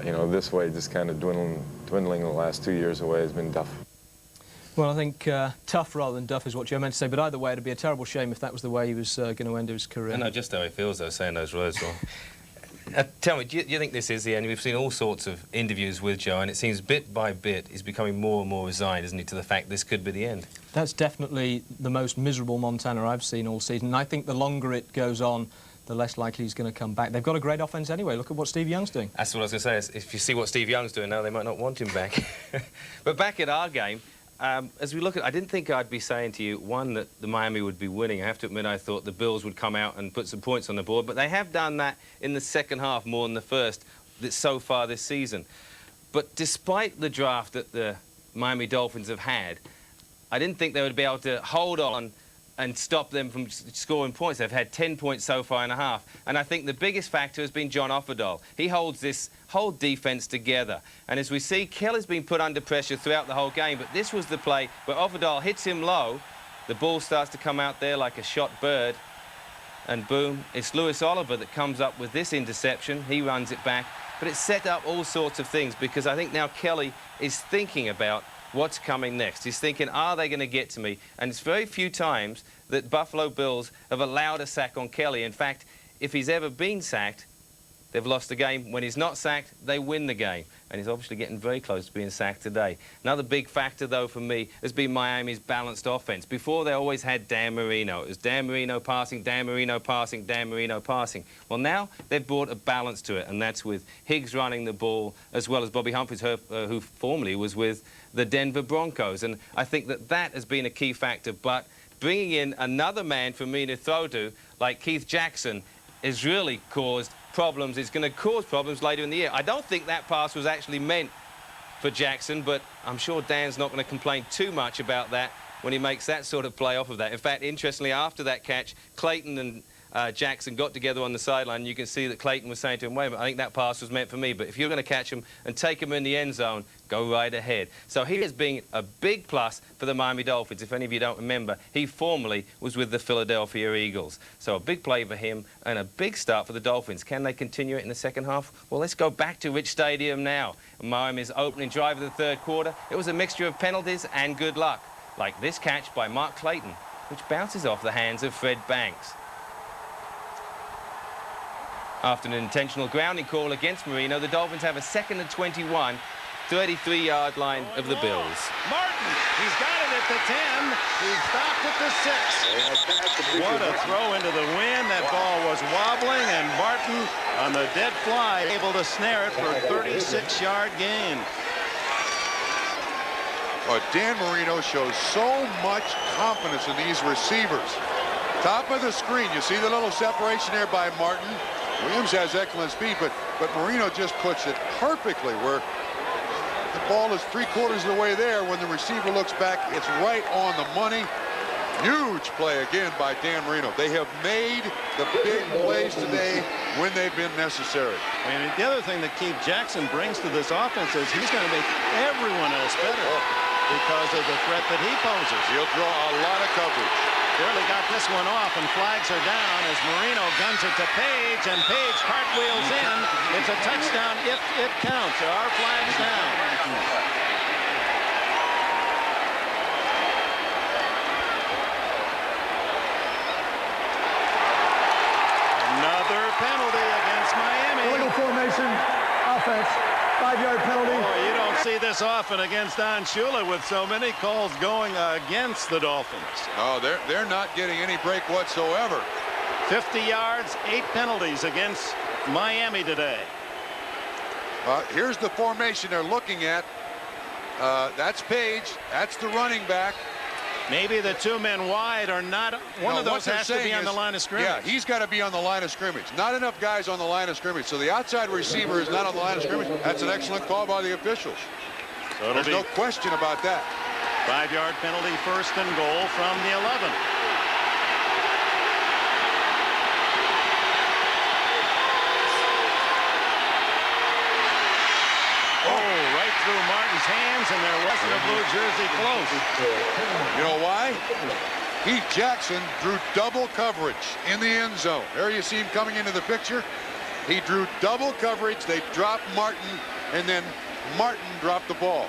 you know, this way just kind of dwindling the last 2 years away has been tough. Well, I think tough rather than duff is what Joe meant to say, but either way, it'd be a terrible shame if that was the way he was going to end his career. I know just how he feels, though, saying those words. Tell me, do you think this is the end? We've seen all sorts of interviews with Joe, and it seems bit by bit he's becoming more and more resigned, isn't he, to the fact this could be the end? That's definitely the most miserable Montana I've seen all season, and I think the longer it goes on, the less likely he's going to come back. They've got a great offence anyway. Look at what Steve Young's doing. That's what I was going to say. If you see what Steve Young's doing now, they might not want him back. But back at our game, as we look at, I didn't think I'd be saying to you, one, that the Miami would be winning. I have to admit, I thought the Bills would come out and put some points on the board, but they have done that in the second half more than the first so far this season. But despite the draft that the Miami Dolphins have had, I didn't think they would be able to hold on and stop them from scoring points. They've had 10 points so far in a half. And I think the biggest factor has been John Offerdahl. He holds this whole defence together. And as we see, Kelly's been put under pressure throughout the whole game, but this was the play where Offerdahl hits him low, the ball starts to come out there like a shot bird, and boom, it's Lewis Oliver that comes up with this interception. He runs it back, but it set up all sorts of things, because I think now Kelly is thinking about what's coming next. He's thinking, are they going to get to me? And it's very few times that Buffalo Bills have allowed a sack on Kelly. In fact, if he's ever been sacked, they've lost the game. When he's not sacked, they win the game. And he's obviously getting very close to being sacked today. Another big factor, though, for me, has been Miami's balanced offense. Before, they always had Dan Marino. It was Dan Marino passing, Dan Marino passing, Dan Marino passing. Well, now they've brought a balance to it, and that's with Higgs running the ball, as well as Bobby Humphries, who formerly was with the Denver Broncos. And I think that that has been a key factor. But bringing in another man for me to throw to, like Keith Jackson, has really caused problems. It's going to cause problems later in the year. I don't think that pass was actually meant for Jackson, but I'm sure Dan's not going to complain too much about that when he makes that sort of play off of that. In fact, interestingly, after that catch, Clayton and Jackson got together on the sideline. You can see that Clayton was saying to him, wait a minute, I think that pass was meant for me, but if you're going to catch him and take him in the end zone, go right ahead. So he has been a big plus for the Miami Dolphins. If any of you don't remember, he formerly was with the Philadelphia Eagles. So a big play for him and a big start for the Dolphins. Can they continue it in the second half? Well, let's go back to Rich Stadium now. Miami's opening drive of the third quarter. It was a mixture of penalties and good luck, like this catch by Mark Clayton, which bounces off the hands of Fred Banks. After an intentional grounding call against Marino, the Dolphins have a 2nd and 21, 33-yard line of the Bills. Martin, he's got it at the 10. He's stopped at the 6. What a throw into the wind. That ball was wobbling, and Martin on the dead fly able to snare it for a 36-yard gain. Dan Marino shows so much confidence in these receivers. Top of the screen, you see the little separation there by Martin. Williams has excellent speed, but Marino just puts it perfectly where the ball is 3/4 of the way there. When the receiver looks back, it's right on the money. Huge play again by Dan Marino. They have made the big plays today when they've been necessary. And the other thing that Keith Jackson brings to this offense is he's going to make everyone else better because of the threat that he poses. He'll draw a lot of coverage. Barely got this one off, and flags are down as Marino guns it to Page, and Page cartwheels in. It's a touchdown if it counts. There are flags down. Another penalty against Miami. Illegal formation, offense, 5-yard penalty. Oh, you don't see this often against Don Shula with so many calls going against the Dolphins. No, they're not getting any break whatsoever. 50 yards, 8 penalties against Miami today. Here's the formation they're looking at. That's Page. That's the running back. Maybe the 2 men wide are not. One of those has to be on the line of scrimmage. Yeah, he's got to be on the line of scrimmage. Not enough guys on the line of scrimmage. So the outside receiver is not on the line of scrimmage. That's an excellent call by the officials. So there's no question about that. 5-yard penalty, 1st and goal from the 11. Through Martin's hands, and there wasn't a blue jersey close. You know why? Heath Jackson drew double coverage in the end zone. There you see him coming into the picture. He drew double coverage. They dropped Martin, and then Martin dropped the ball.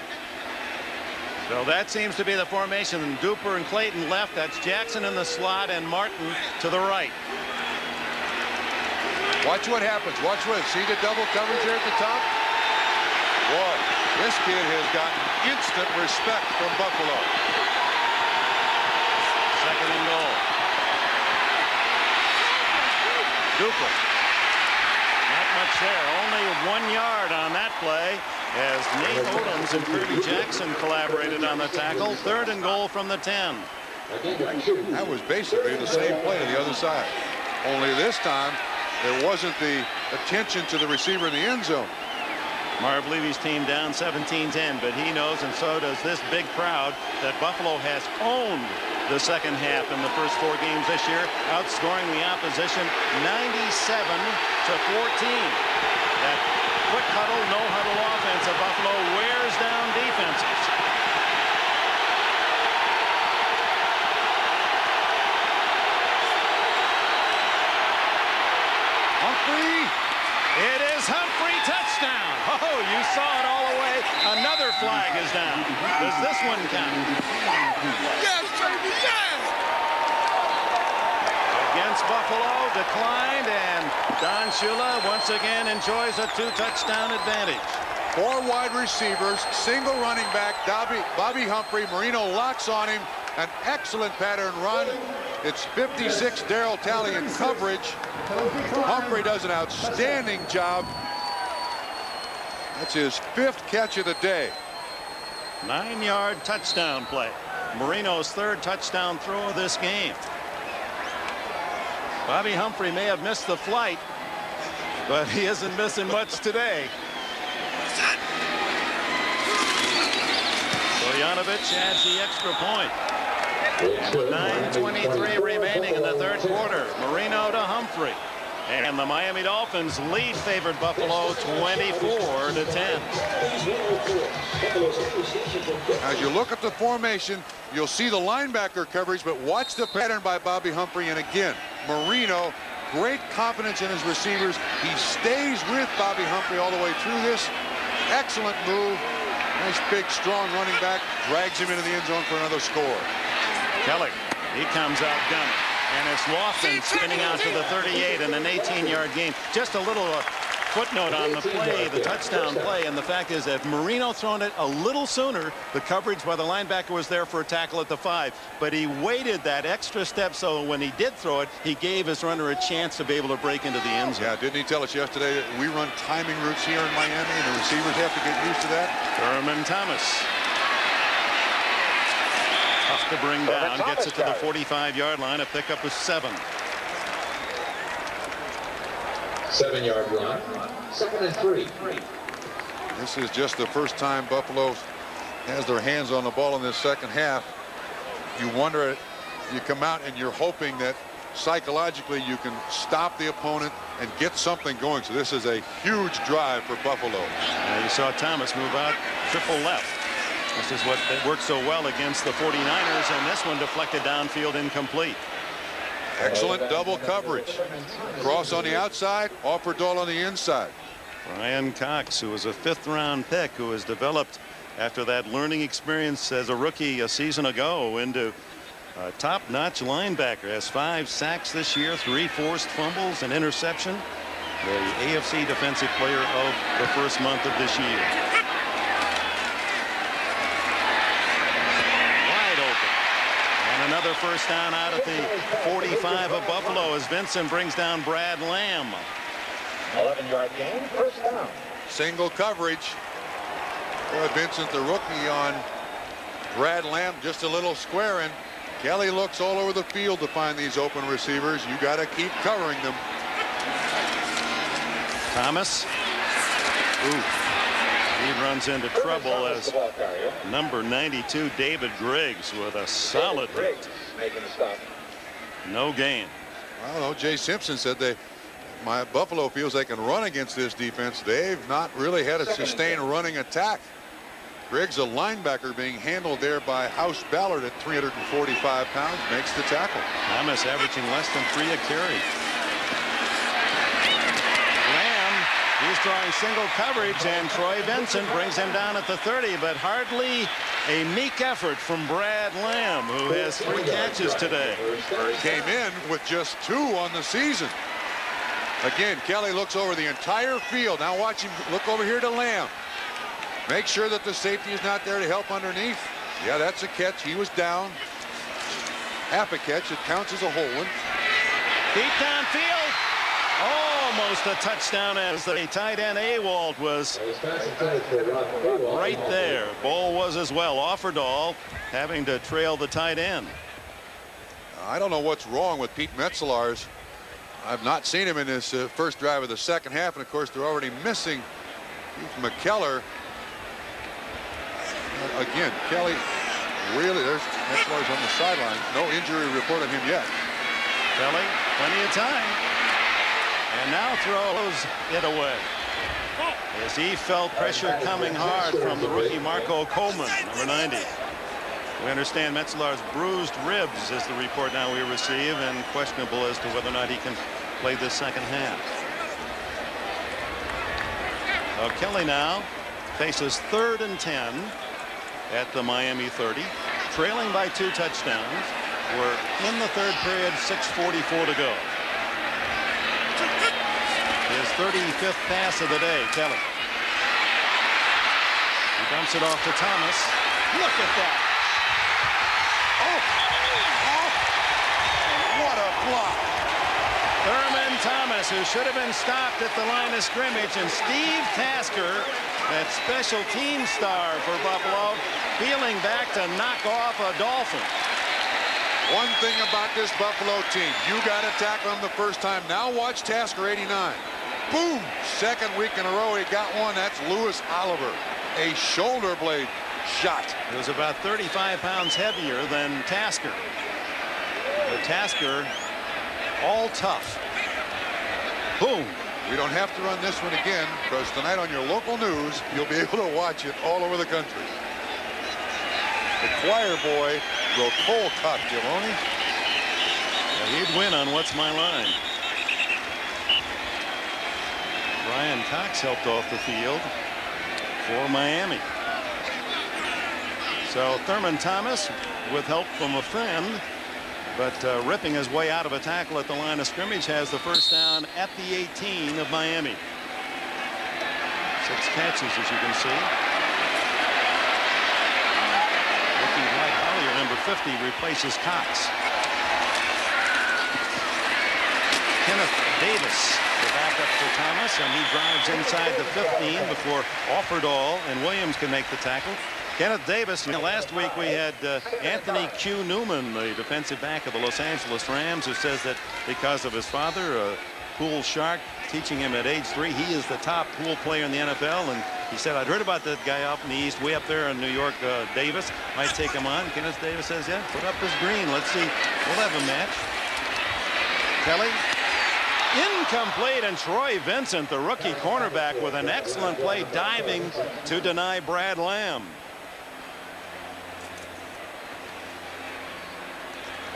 So that seems to be the formation. Duper and Clayton left. That's Jackson in the slot and Martin to the right. Watch what happens. Watch what. See the double coverage there at the top? Boy, this kid has gotten instant respect from Buffalo. Second and goal. Duper. Not much there. Only 1 yard on that play as Nate Odoms and Curdy Jackson collaborated on the tackle. Third and goal from the 10. That was basically the same play to the other side. Only this time, there wasn't the attention to the receiver in the end zone. Marv Levy's team down 17-10, but he knows, and so does this big crowd, that Buffalo has owned the second half in the first 4 games this year, outscoring the opposition 97-14. That quick huddle, no huddle offense of Buffalo wears down defenses. Humphrey. It is Humphrey, touchdown. Oh, you saw it all the way. Another flag is down. Does this one count? Yes, baby, yes! Against Buffalo, declined, and Don Shula once again enjoys a 2-touchdown advantage. 4 wide receivers, single running back, Bobby Humphrey. Marino locks on him. An excellent pattern run. It's 56 Darryl Talley in coverage. Humphrey does an outstanding job. That's his 5th catch of the day. 9-yard touchdown play. Marino's 3rd touchdown throw of this game. Bobby Humphrey may have missed the flight, but he isn't missing much today. Stoyanovich adds the extra point. And with 9:23 remaining in the 3rd quarter, Marino to Humphrey. And the Miami Dolphins lead favored Buffalo 24-10. As you look at the formation, you'll see the linebacker coverage, but watch the pattern by Bobby Humphrey. And again, Marino, great confidence in his receivers. He stays with Bobby Humphrey all the way through this. Excellent move. Nice, big, strong running back. Drags him into the end zone for another score. Kelly, he comes out gunning. And it's Lofton spinning out to the 38 in an 18-yard gain. Just a little footnote on the play, the touchdown play, and the fact is that if Marino thrown it a little sooner, the coverage by the linebacker was there for a tackle at the 5. But he waited that extra step, so when he did throw it, he gave his runner a chance to be able to break into the end zone. Yeah, didn't he tell us yesterday that we run timing routes here in Miami, and the receivers have to get used to that? Thurman Thomas. Tough to bring down, gets it to the 45-yard line, a pickup of 7. 7-yard run, 2nd and 3. This is just the first time Buffalo has their hands on the ball in this second half. You wonder, you come out and you're hoping that psychologically you can stop the opponent and get something going. So this is a huge drive for Buffalo. You saw Thomas move out triple left. This is what worked so well against the 49ers, and this one deflected downfield, incomplete. Excellent double coverage. Cross on the outside, Offerdahl on the inside. Brian Cox, who was a 5th-round pick, who was developed after that learning experience as a rookie a season ago into a top-notch linebacker. Has 5 sacks this year, 3 forced fumbles, an interception. The AFC Defensive Player of the first month of this year. Another first down out at the 45 of Buffalo as Vincent brings down Brad Lamb. 11-yard gain, first down. Single coverage. Vincent, the rookie, on Brad Lamb, just a little square in. Kelly looks all over the field to find these open receivers. You got to keep covering them. Thomas. Ooh. He runs into trouble as number 92 David Griggs with a solid hit. No gain. Well, O.J. Simpson said Buffalo feels they can run against this defense. They've not really had a sustained running attack. Griggs, a linebacker, being handled there by House Ballard at 345 pounds, makes the tackle. Thomas averaging less than 3 a carry. Lamb, he's drawing single coverage, and Troy Vincent brings him down at the 30, but hardly a meek effort from Brad Lamb, who has 3 catches today. Came in with just 2 on the season. Again, Kelly looks over the entire field. Now watch him look over here to Lamb. Make sure that the safety is not there to help underneath. Yeah, that's a catch. He was down. Half a catch. It counts as a whole one. Deep downfield. Almost a touchdown as the tight end Awald was right there. Ball was as well. Offerdahl having to trail the tight end. I don't know what's wrong with Pete Metzelaars. I've not seen him in his first drive of the second half, and of course they're already missing Keith McKellar. Again, Kelly, really, there's Metzelaars on the sideline. No injury report on him yet. Kelly, plenty of time. And now throws it away. As he felt pressure coming hard from the rookie Marco Coleman, number 90. We understand Metzelaars bruised ribs is the report now we receive, and questionable as to whether or not he can play this second half. Kelly now faces 3rd and 10 at the Miami 30, trailing by 2 touchdowns. We're in the 3rd period, 6:44 to go. His 35th pass of the day, Kelly. He dumps it off to Thomas. Look at that. What a block. Thurman Thomas, who should have been stopped at the line of scrimmage, and Steve Tasker, that special team star for Buffalo, feeling back to knock off a Dolphin. One thing about this Buffalo team, you got to tackle him the first time. Now watch Tasker, 89. Boom! Second week in a row he got one. That's Lewis Oliver. A shoulder blade shot. It was about 35 pounds heavier than Tasker. But Tasker, all tough. Boom. We don't have to run this one again, because tonight on your local news, you'll be able to watch it all over the country. The choir boy will cold cut Giloni. He'd win on What's My Line. Brian Cox helped off the field for Miami. So Thurman Thomas, with help from a friend, but ripping his way out of a tackle at the line of scrimmage, has the first down at the 18 of Miami. 6 catches, as you can see. Rookie Mike Hollier, number 50, replaces Cox. Kenneth Davis, the backup for Thomas, and he drives inside the 15 before Offerdahl and Williams can make the tackle. Kenneth Davis. Last week we had Anthony Q. Newman, the defensive back of the Los Angeles Rams, who says that because of his father, a pool shark, teaching him at age 3, he is the top pool player in the NFL. And he said, I'd heard about that guy up in the East, way up there in New York, Davis. Might take him on. Kenneth Davis says, yeah, put up his green. Let's see. We'll have a match. Kelly. Incomplete, and Troy Vincent, the rookie cornerback, with an excellent play diving to deny Brad Lamb.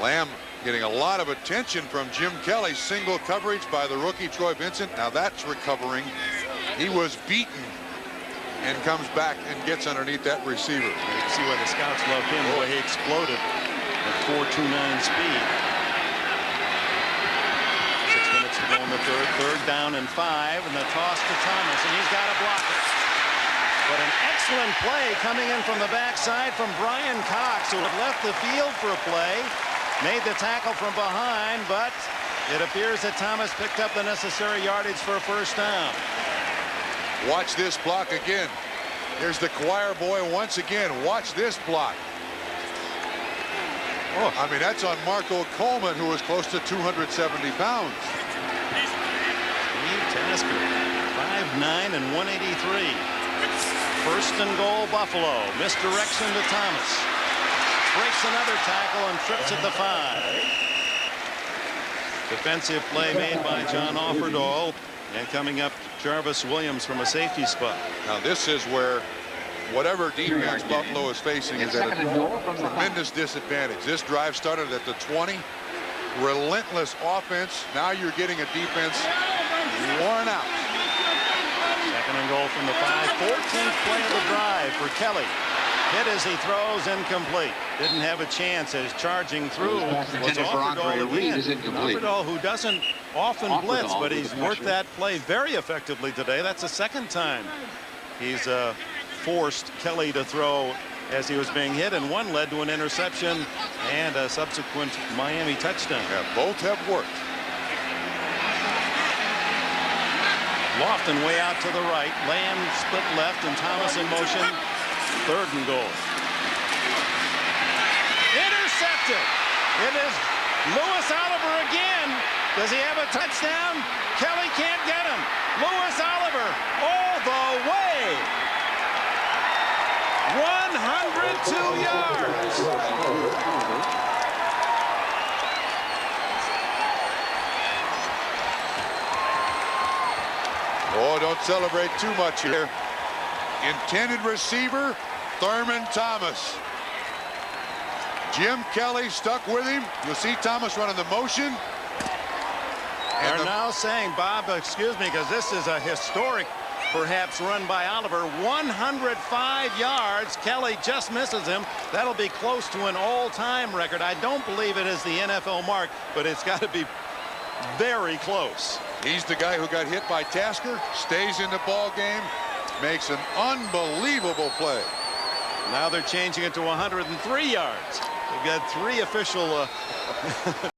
Lamb getting a lot of attention from Jim Kelly. Single coverage by the rookie Troy Vincent. Now that's recovering. He was beaten and comes back and gets underneath that receiver. You can see why the scouts loved him, the way he exploded at 4.29 speed. 6 minutes to go in the third. 3rd down and 5, and the toss to Thomas, and he's got to block it. But an excellent play coming in from the backside from Brian Cox, who had left the field for a play. Made the tackle from behind, but it appears that Thomas picked up the necessary yardage for a first down. Watch this block again. Here's the choir boy once again. Watch this block. Oh, I mean, that's on Marco Coleman, who was close to 270 pounds. Steve Tasker, 5'9" and 183. First and goal, Buffalo. Misdirection to Thomas. Breaks another tackle and trips at the 5. Defensive play made by John Offerdahl, and coming up Jarvis Williams from a safety spot. Now this is where whatever defense Buffalo is facing is at a tremendous disadvantage. This drive started at the 20. Relentless offense. Now you're getting a defense worn out. Second and goal from the 5. 14th play of the drive for Kelly. Hit as he throws, incomplete. Didn't have a chance as charging through was Offerdahl again. Offerdahl, who doesn't often blitz, but he's worked that play very effectively today. That's the second time he's forced Kelly to throw as he was being hit, and one led to an interception and a subsequent Miami touchdown. Yeah, both have worked. Lofton way out to the right. Lamb split left and Thomas in motion. Third and goal. Intercepted. It is Lewis Oliver again. Does he have a touchdown? Kelly can't get him. Lewis Oliver all the way. 102 yards. Oh, don't celebrate too much here. Intended receiver, Thurman Thomas. Jim Kelly stuck with him. You'll see Thomas running the motion. They're now saying, Bob, excuse me, because this is a historic, perhaps, run by Oliver. 105 yards. Kelly just misses him. That'll be close to an all-time record. I don't believe it is the NFL mark, but it's got to be very close. He's the guy who got hit by Tasker, stays in the ball game, makes an unbelievable play. Now they're changing it to 103 yards. They've got 3 official